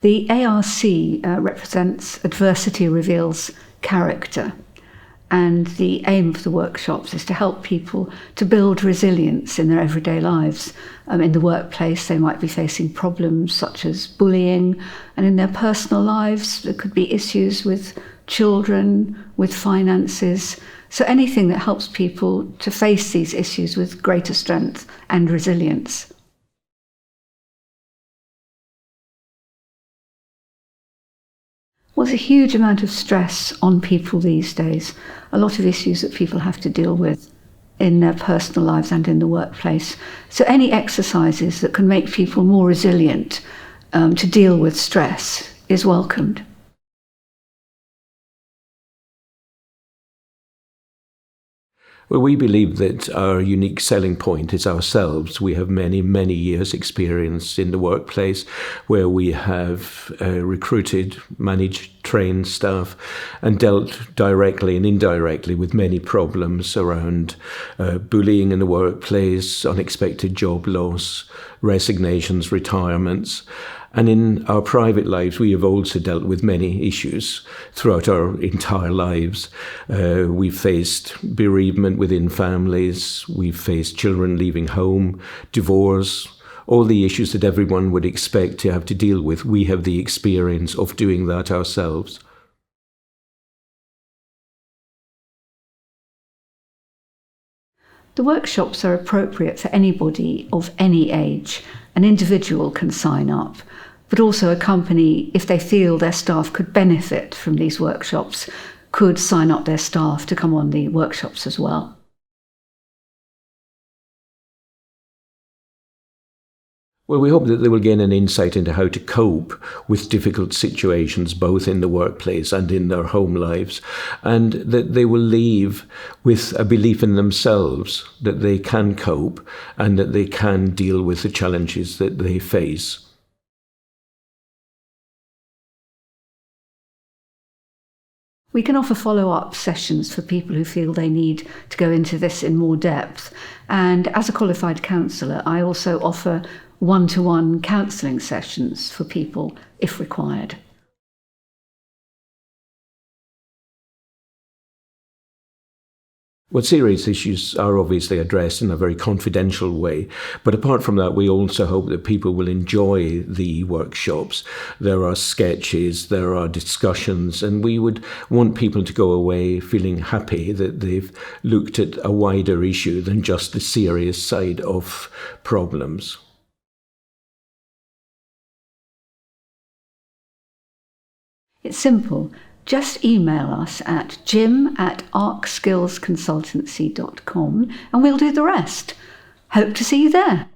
The ARC represents Adversity Reveals Character, and the aim of the workshops is to help people to build resilience in their everyday lives. In the workplace, they might be facing problems such as bullying, and in their personal lives, there could be issues with children, with finances. So anything that helps people to face these issues with greater strength and resilience. Well, there's a huge amount of stress on people these days, a lot of issues that people have to deal with in their personal lives and in the workplace. So any exercises that can make people more resilient to deal with stress is welcomed. Well, we believe that our unique selling point is ourselves. We have many, many years' experience in the workplace where we have recruited, managed, trained staff and dealt directly and indirectly with many problems around bullying in the workplace, unexpected job loss, resignations, retirements. And in our private lives, we have also dealt with many issues throughout our entire lives. We've faced bereavement within families, we've faced children leaving home, divorce, all the issues that everyone would expect to have to deal with. We have the experience of doing that ourselves. The workshops are appropriate for anybody of any age. An individual can sign up, but also a company, if they feel their staff could benefit from these workshops, could sign up their staff to come on the workshops as well. Well, we hope that they will gain an insight into how to cope with difficult situations, both in the workplace and in their home lives, and that they will leave with a belief in themselves that they can cope and that they can deal with the challenges that they face. We can offer follow-up sessions for people who feel they need to go into this in more depth. And as a qualified counsellor, I also offer one-to-one counselling sessions for people if required. Well, serious issues are obviously addressed in a very confidential way, but apart from that, we also hope that people will enjoy the workshops. There are sketches, there are discussions, and we would want people to go away feeling happy that they've looked at a wider issue than just the serious side of problems. It's simple. Just email us at jim@arcskillsconsultancy.com and we'll do the rest. Hope to see you there.